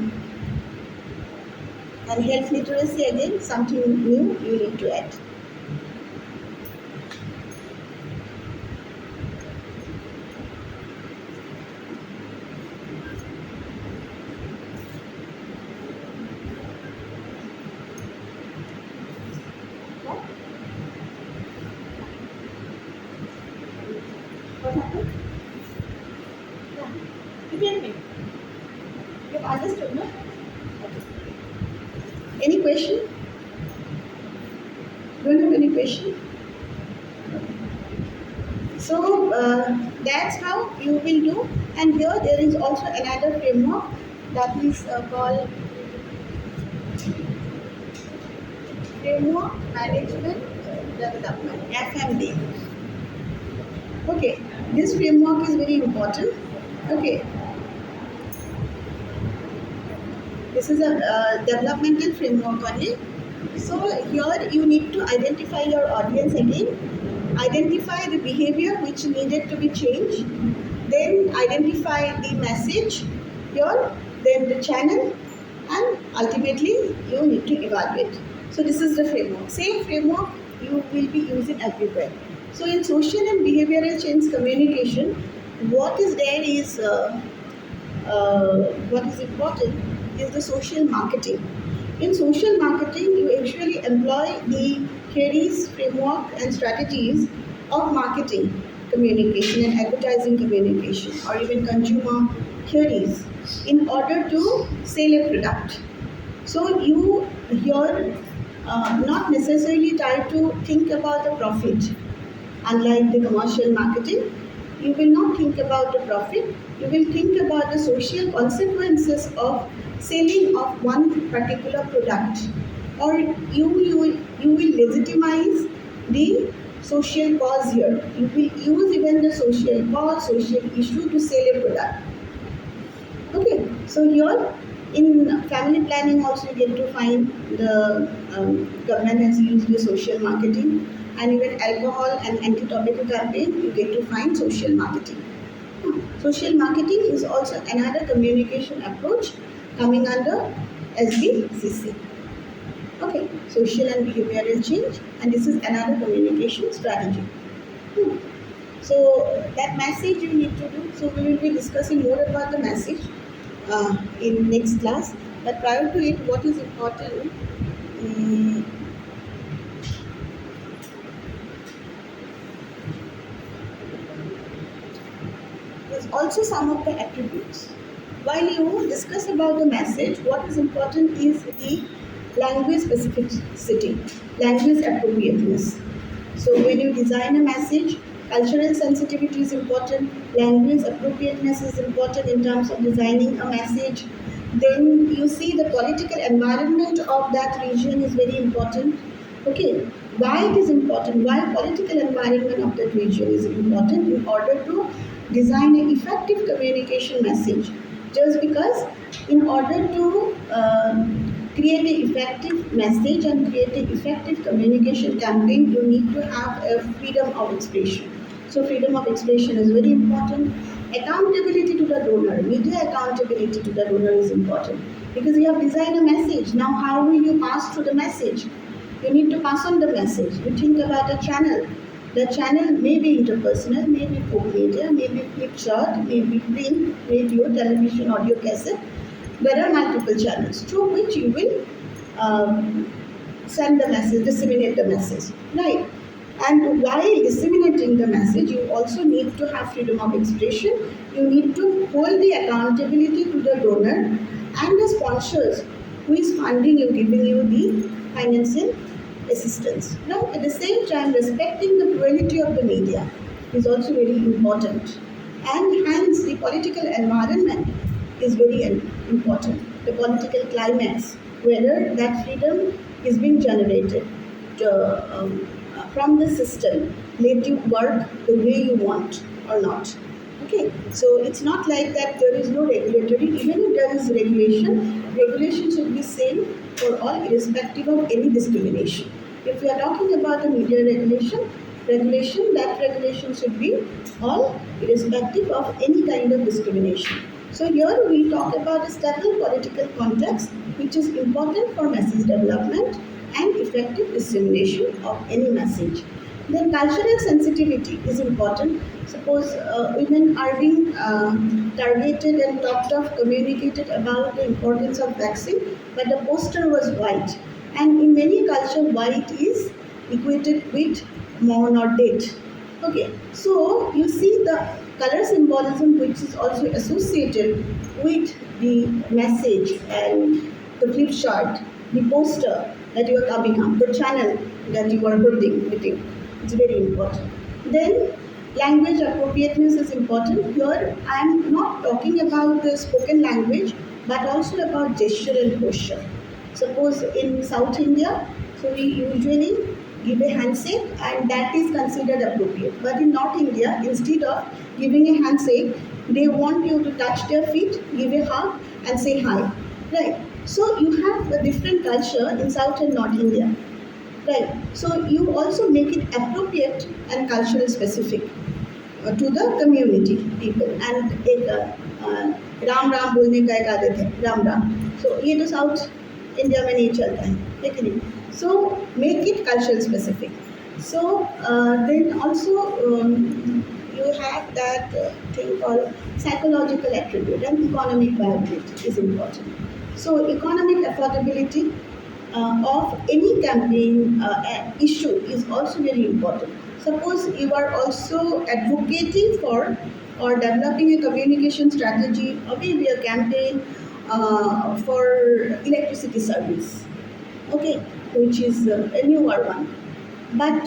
and health literacy, again, something new you need to add. What? What happened? Yeah. You tell me. You've understood, no? Okay. Any question? Don't have any question? So that's how you will do. And here there is also another framework that is called Framework Management Development, FMD. Okay, this framework is very important. Okay, this is a developmental framework only. So here you need to identify your audience again, identify the behavior which needed to be changed, then identify the message here, then the channel, and ultimately you need to evaluate. So this is the framework. Same framework you will be using everywhere. So in social and behavioral change communication, what is there is what is important is the social marketing. In social marketing, you actually employ the theories, framework, and strategies of marketing communication and advertising communication, or even consumer theories, in order to sell a product. So you here not necessarily try to think about the profit. Unlike the commercial marketing, you will not think about the profit, you will think about the social consequences of selling of one particular product. Or you will legitimize the social cause here. You will use even the social cause, social issue to sell a product. Okay, so here in family planning also you get to find the government has used the social marketing, and even alcohol and anti-tobacco campaign you get to find social marketing. Social marketing is also another communication approach coming under SBCC. Okay, social and behavioral change, and this is another communication strategy. Hmm. So that message you need to do. So we will be discussing more about the message in next class. But prior to it, what is important? mm, is also some of the attributes. While you discuss about the message, what is important is the language specificity, language appropriateness. So when you design a message, cultural sensitivity is important, language appropriateness is important in terms of designing a message. Then you see the political environment of that region is very important. Okay, why it is important? Why political environment of that region is important in order to design an effective communication message. Just because in order to create an effective message and create an effective communication campaign, you need to have a freedom of expression. So freedom of expression is very important. Accountability to the donor, media accountability to the donor is important, because you have designed a message. Now how will you pass through the message? You need to pass on the message. You think about a channel. The channel may be interpersonal, may be folk media, may be clip chart, may be print, radio, television, audio cassette. There are multiple channels through which you will send the message, disseminate the message, right? And while disseminating the message, you also need to have freedom of expression. You need to hold the accountability to the donor and the sponsors who is funding you, giving you the financial assistance. Now, at the same time, respecting the plurality of the media is also very important. And hence, the political environment is very important. The political climax, whether that freedom is being generated from the system, let you work the way you want or not. Okay, so it's not like that there is no regulatory. Even if there is regulation, regulation should be same for all, irrespective of any discrimination. If we are talking about the media regulation, regulation, that regulation should be all irrespective of any kind of discrimination. So here we talk about a stable political context which is important for message development and effective dissemination of any message. Then cultural sensitivity is important. Suppose women are being targeted and talked of, communicated about the importance of vaccine, but the poster was white. And in many cultures, white is equated with mourn or death. Okay, so you see the color symbolism which is also associated with the message and the flip chart, the poster that you are coming up, the channel that you are holding. It's very important. Then language appropriateness is important. Here I am not talking about the spoken language but also about gesture and posture. Suppose in South India, so we usually give a handshake and that is considered appropriate. But in North India, instead of giving a handshake, they want you to touch their feet, give a hug and say hi. Right. So you have a different culture in South and North India. Right. So you also make it appropriate and cultural specific to the community people. And Ram Ram बोलने का एक आदत है, Ram Ram. So ये तो south India में नहीं चलता है, ठीक है. So make it cultural specific. So then also you have that thing called psychological attribute and economic viability is important. So economic affordability of any campaign issue is also very important. Suppose you are also advocating for or developing a communication strategy or maybe a campaign for electricity service, okay, which is a newer one, but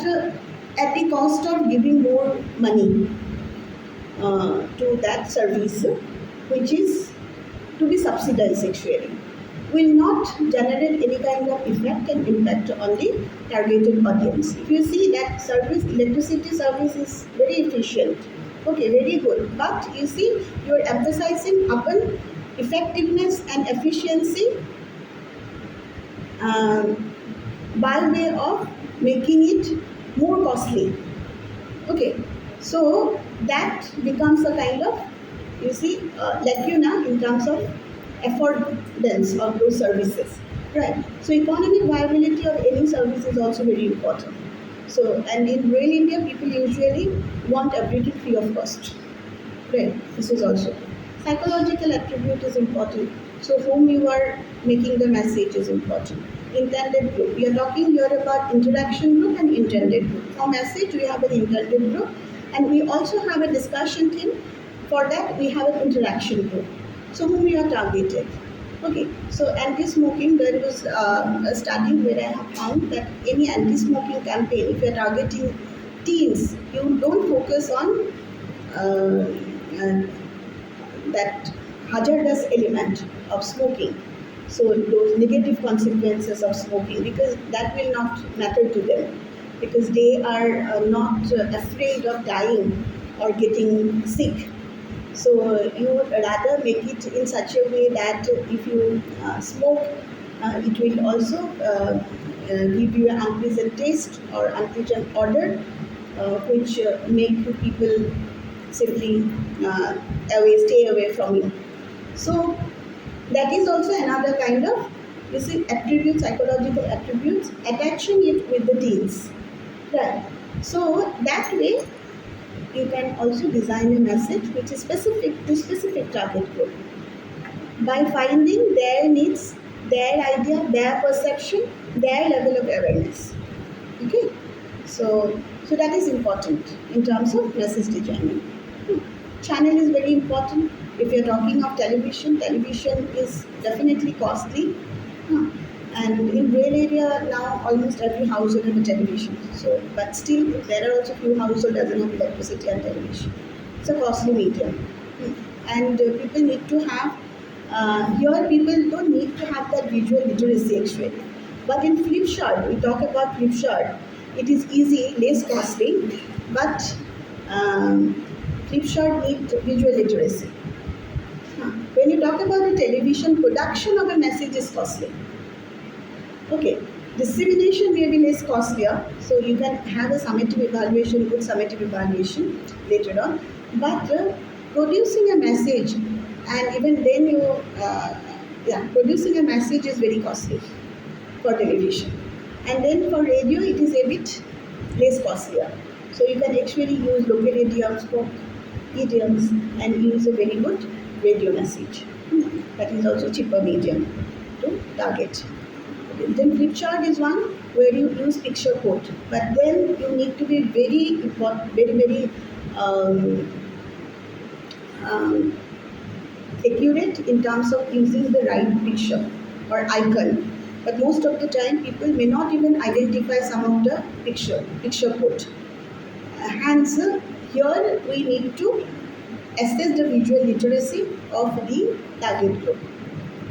at the cost of giving more money to that service, which is to be subsidized actually, will not generate any kind of effect and impact on the targeted audience. If you see that service, electricity service is very efficient, okay, very good, but you see you are emphasizing upon effectiveness and efficiency by way of making it more costly. Okay, so that becomes a kind of, you see, lacuna in terms of affordance of those services, right? So economic viability of any service is also very important. So, and in rural India, people usually want everything free of cost, right? This is also psychological attribute is important. So whom you are making the message is important. Intended group. We are talking here about interaction group and intended group. For message, we have an intended group, and we also have a discussion team. For that, we have an interaction group. So whom we are targeted. Okay, so anti-smoking, there was a study where I have found that any anti-smoking campaign, if you are targeting teens, you don't focus on that hazardous element of smoking. So those negative consequences of smoking, because that will not matter to them, because they are not afraid of dying or getting sick. So you would rather make it in such a way that if you smoke, it will also give you an unpleasant taste or unpleasant odor, which make people simply stay away from you. So that is also another kind of, you see, attributes, psychological attributes, attaching it with the teens. Right. So that way you can also design a message which is specific to specific target group by finding their needs, their idea, their perception, their level of awareness. Okay, so that is important in terms of message designing. Channel is very important. If you're talking of television, television is definitely costly. And in rural area now, almost every household has a television. So, but still, there are also few households doesn't have electricity and television. It's a costly medium, and people need to have. Here, people don't need to have that visual literacy actually. But in flip chart, we talk about flip chart. It is easy, less costly, but flip chart need visual literacy. When you talk about the television, production of a message is costly. Okay, Dissemination may be less costlier, so you can have a summative evaluation, good summative evaluation later on. But producing a message, and even then producing a message is very costly for television. And then for radio, it is a bit less costlier. So you can actually use local idioms, folk idioms, and use a very good radio message. That is also cheaper medium to target. Then flip chart is one where you use picture quote, but then you need to be very important, very um, um, accurate in terms of using the right picture or icon. But most of the time, people may not even identify some of the picture quote. Hence, here we need to assess the visual literacy of the target group,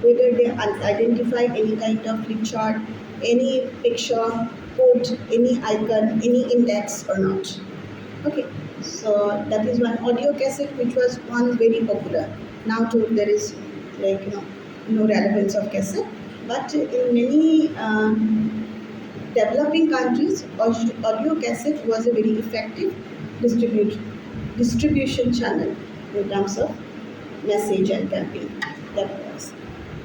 whether they identify any kind of flip chart, any picture, quote, any icon, any index or not. Okay, so that is one audio cassette which was once very popular. Now too there is like no relevance of cassette, but in many developing countries, audio cassette was a very effective distribution channel in terms of message and campaign. That was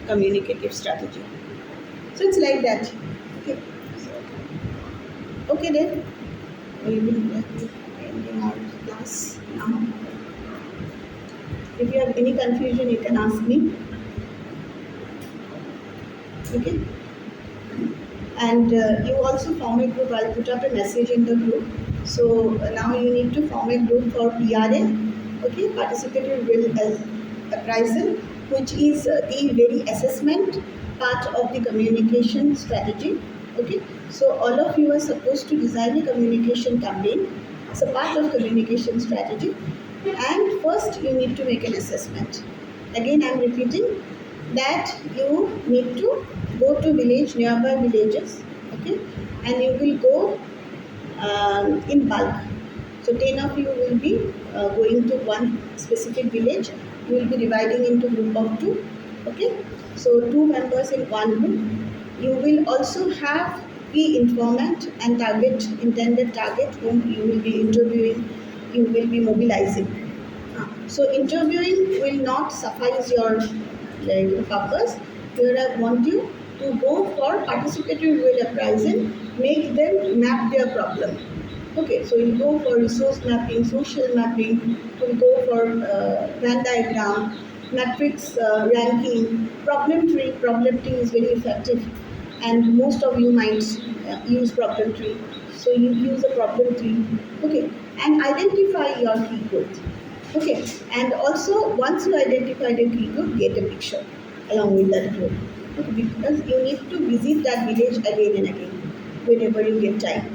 communicative strategy. So it's like that. Okay. Okay then. We will be ending our class now. If you have any confusion, you can ask me. Okay. And you also form a group. I'll put up a message in the group. So now you need to form a group for PRA. Okay, participative real appraisal, which is the very assessment part of the communication strategy. Okay, so all of you are supposed to design a communication campaign. It's a part of communication strategy. And first you need to make an assessment. Again, I'm repeating that you need to go to nearby villages, okay, and you will go in bulk. So 10 of you will be going to one specific village. You will be dividing into group of 2, okay. So 2 members in one group. You will also have key informant and intended target whom you will be interviewing, you will be mobilizing. So interviewing will not suffice your purpose. Here I want you to go for participatory real appraisal, make them map their problem. Okay, so you go for resource mapping, social mapping, you go for Venn diagram, matrix ranking, problem tree. Problem tree is very effective, and most of you might use problem tree. So you use a problem tree, okay, and identify your key group. Okay, and also once you identify the key group, get a picture along with that group. Okay, because you need to visit that village again and again whenever you get time.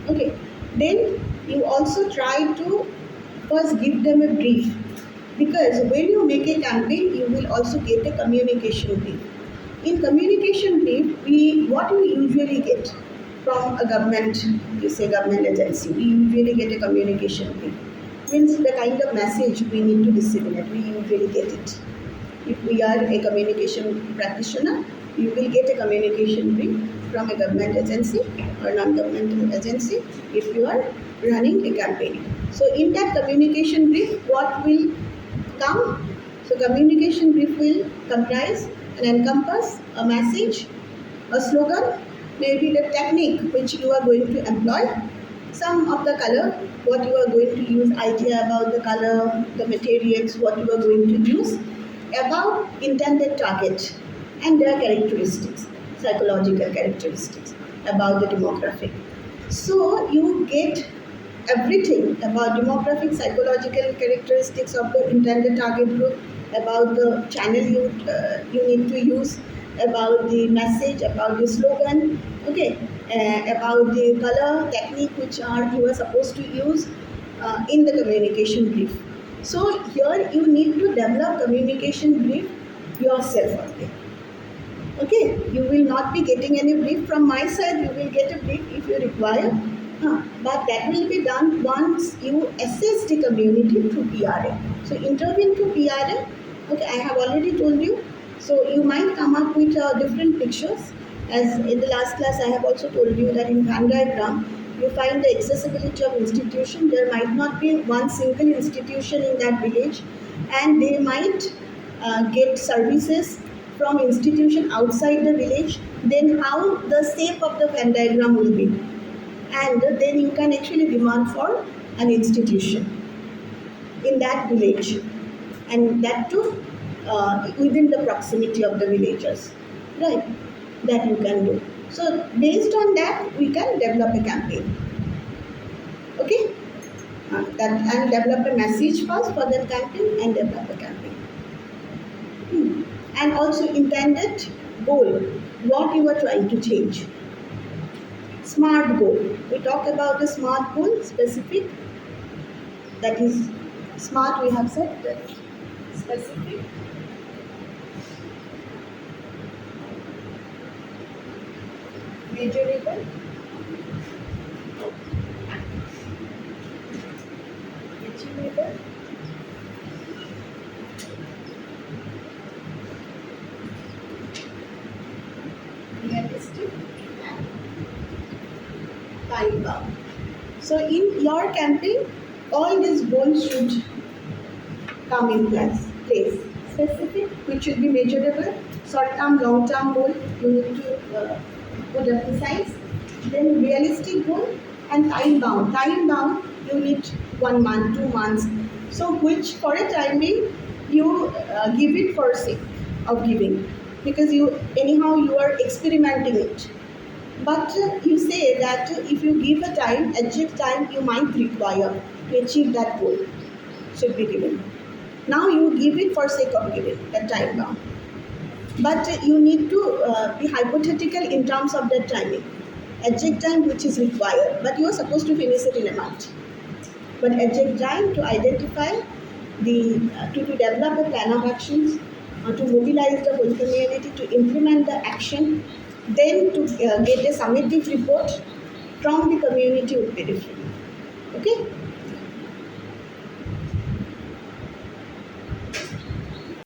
Okay, then you also try to first give them a brief, because when you make a campaign, you will also get a communication brief. In communication brief, what we usually get from a government, government agency, we usually get a communication brief. Means the kind of message we need to disseminate, we usually get it. If we are a communication practitioner, you will get a communication brief from a government agency or non-governmental agency if you are running a campaign. So in that communication brief, what will come? So communication brief will comprise and encompass a message, a slogan, maybe the technique which you are going to employ, some of the color, what you are going to use, idea about the color, the materials, what you are going to use, about intended target and their characteristics, psychological characteristics, about the demographic. So you get everything about demographic, psychological characteristics of the intended target group, about the channel you need to use, about the message, about the slogan, okay, about the color, technique which you are supposed to use in the communication brief. So here you need to develop communication brief yourself only. Okay, you will not be getting any brief from my side, you will get a brief if you require. But that will be done once you assess the community through PRA. So interviewing through PRA, okay, I have already told you. So you might come up with different pictures, As in the last class, I have also told you that in Venn diagram, you find the accessibility of institution. There might not be one single institution in that village, and they might get services from institution outside the village. Then how the shape of the Venn diagram will be, and then you can actually demand for an institution in that village, and that too within the proximity of the villagers, right? That you can do. So based on that, we can develop a campaign. Okay, that and develop a message first for that campaign and develop a campaign. And also intended goal, what you are trying to change. Smart goal. We talk about the smart goal, specific. That is smart. We have said that specific, measurable, achievable, realistic, and time bound. So in your campaign, all these goals should come in place. Specific, which should be measurable. Short-term, long-term goal, you need to put emphasize. Then realistic goal and time bound. Time bound, you need 1 month, 2 months. So which for a time being, you give it for sake of giving, because you anyhow you are experimenting it. But you say that if you give a time, exact time you might require to achieve that goal should be given. Now you give it for sake of giving that time bound. But you need to be hypothetical in terms of that timing. Exact time which is required, but you are supposed to finish it in a month. But exact time to identify to develop a plan of actions, to mobilize the whole community, to implement the action, then to get a summative report from the community would be different. Okay?